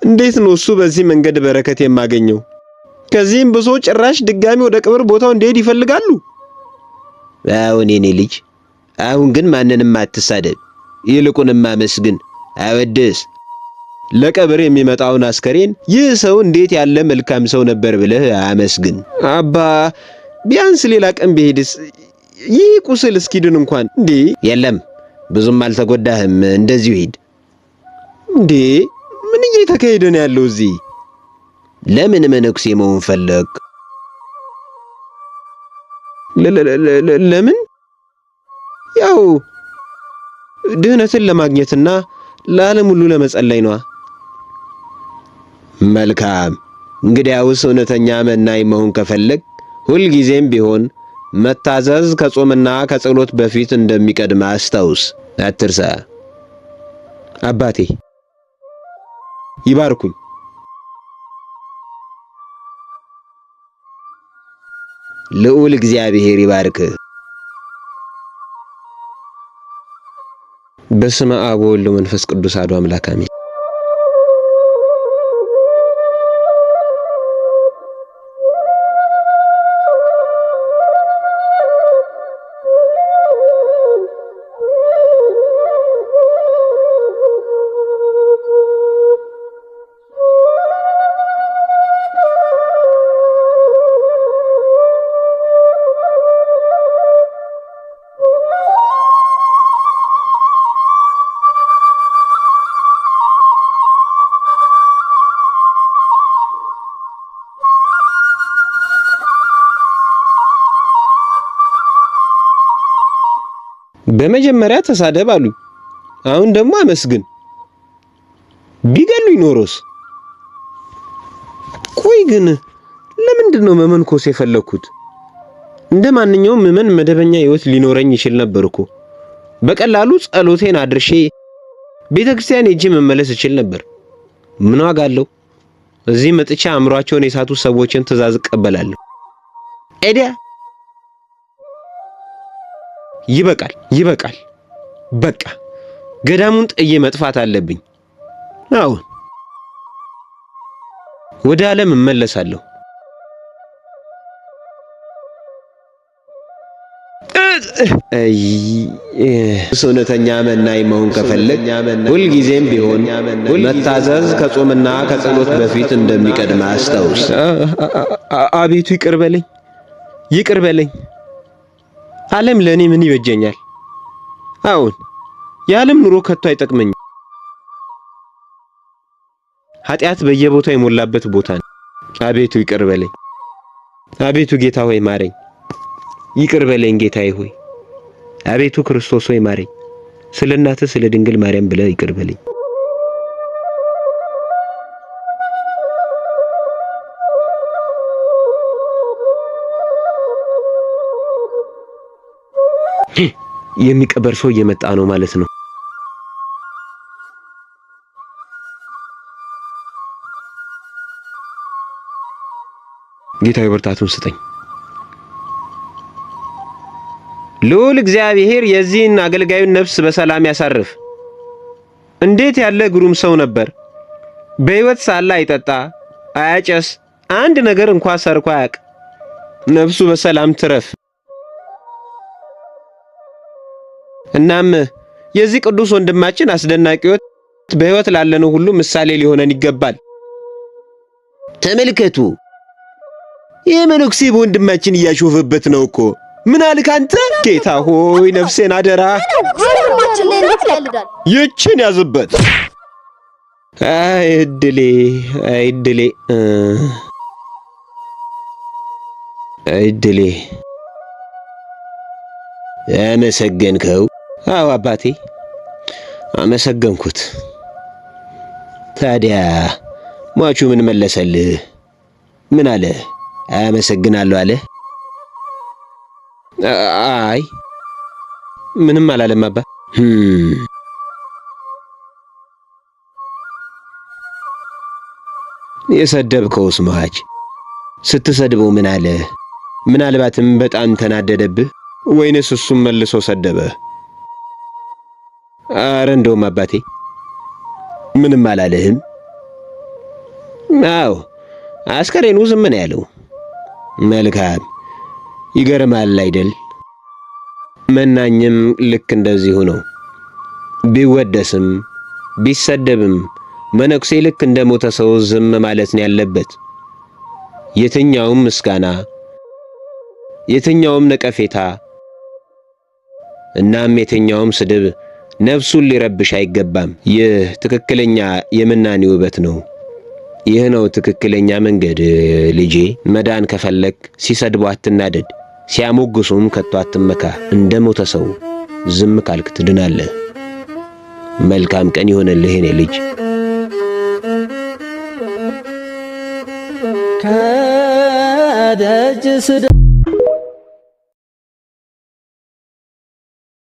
እንዴት ነው እሱ በዚህ መንገድ በረከት የማገኘው? ከዚህም ብሶ ጭራሽ ድጋሚ ወደ ቀብር ቦታው እንዲሄድ ይፈልጋሉ። አሁን የኔ ልጅ አሁን ግን ማንንም አትሳደብ፣ ይልቁንም አመስግን፣ አወድስ። ለቀብር የሚመጣውን አስከሬን ይህ ሰው እንዴት ያለ መልካም ሰው ነበር ብለህ አመስግን። አባ ቢያንስ ሌላ ቀን ቢሄድስ ይህ ቁስል እስኪድን እንኳን እንዴ? የለም ብዙም አልተጎዳህም፣ እንደዚሁ ሂድ። እንዴ ምን እየተካሄደ ነው ያለው እዚህ? ለምን መነኩሴ መሆን ፈለግ? ለምን? ያው ድህነትን ለማግኘትና ለዓለም ሁሉ ለመጸለይ ነው። መልካም። እንግዲያውስ እውነተኛ መናኝ መሆን ከፈለግ ሁልጊዜም ቢሆን መታዘዝ ከጾምና ከጸሎት በፊት እንደሚቀድም አስታውስ፣ አትርሳ። አባቴ ይባርኩኝ። ልዑል እግዚአብሔር ይባርክህ። በስመ አብ ወወልድ ወመንፈስ ቅዱስ አሐዱ አምላክ አሜን። በመጀመሪያ ተሳደብ አሉኝ፣ አሁን ደግሞ አመስግን። ቢገሉኝ ኖሮስ? ቆይ ግን ለምንድን ነው መመንኮስ የፈለኩት? እንደ ማንኛውም ምዕመን መደበኛ ሕይወት ሊኖረኝ ይችል ነበርኩ። በቀላሉ ጸሎቴን አድርሼ ቤተክርስቲያን ሄጄ መመለስ ይችል ነበር። ምን ዋጋ አለው? እዚህ መጥቻ አእምሯቸውን የሳቱ ሰዎችን ትእዛዝ እቀበላለሁ። ኤዲያ ይበቃል። በቃ ገዳሙን ጥዬ መጥፋት አለብኝ። አሁን ወደ ዓለም እመለሳለሁ። እውነተኛ መናኝ መሆን ከፈለግ ሁልጊዜም ቢሆን መታዘዝ ከጾምና ከጸሎት በፊት እንደሚቀድም አስታውስ። አቤቱ ይቅር በለኝ። ዓለም ለኔ ምን ይበጀኛል? አሁን የዓለም ኑሮ ከቶ አይጠቅመኝም። ኃጢአት በየቦታው የሞላበት ቦታ ነው። አቤቱ ይቅር በለኝ። አቤቱ ጌታ ሆይ ማረኝ። ይቅር በለኝ ጌታዬ ሆይ። አቤቱ ክርስቶስ ሆይ ማረኝ። ስለ እናትህ ስለ ድንግል ማርያም ብለህ ይቅር በለኝ። የሚቀበር ሰው እየመጣ ነው ማለት ነው። ጌታዬ ብርታቱን ስጠኝ። ልዑል እግዚአብሔር የዚህን አገልጋዩን ነፍስ በሰላም ያሳርፍ። እንዴት ያለ ግሩም ሰው ነበር! በሕይወት ሳለ አይጠጣ፣ አያጨስ፣ አንድ ነገር እንኳን ሰርቆ አያውቅ። ነፍሱ በሰላም ትረፍ። እናም የዚህ ቅዱስ ወንድማችን አስደናቂ ሕይወት በሕይወት ላለነው ሁሉ ምሳሌ ሊሆነን ይገባል። ተመልከቱ፣ ይህ መነኩሴ በወንድማችን እያሾፈበት ነው እኮ። ምን አልክ አንተ? ጌታ ሆይ ነፍሴን አደራ። ይችን ያዝበት። አይ እድሌ። አመሰገንከው? አዎ አባቴ አመሰገንኩት። ታዲያ ሟቹ ምን መለሰልህ? ምን አለ? አመሰግናለሁ አለ? አይ ምንም አላለም አባ። የሰደብከውስ ሟች ስትሰድበው ምን አለ? ምናልባትም በጣም ተናደደብህ ወይንስ እሱም መልሶ ሰደበ? አረ እንደውም አባቴ ምንም አላለህም። አዎ አስከሬኑ ዝም ነው ያለው። መልካም ይገርማል አይደል? መናኝም ልክ እንደዚሁ ነው። ቢወደስም ቢሰደብም መነኩሴ ልክ እንደ ሞተ ሰው ዝም ማለት ነው ያለበት። የትኛውም ምስጋና፣ የትኛውም ነቀፌታ እናም የትኛውም ስድብ ነፍሱን ሊረብሽ አይገባም። ይህ ትክክለኛ የምናኔ ውበት ነው። ይህ ነው ትክክለኛ መንገድ ልጄ። መዳን ከፈለክ ሲሰድቡ አትናደድ፣ ሲያሞግሱም ከቶ አትመካ። እንደ ሞተ ሰው ዝም ካልክ ትድናለህ። መልካም ቀን ይሆንልህ የኔ ልጅ። ከደጅ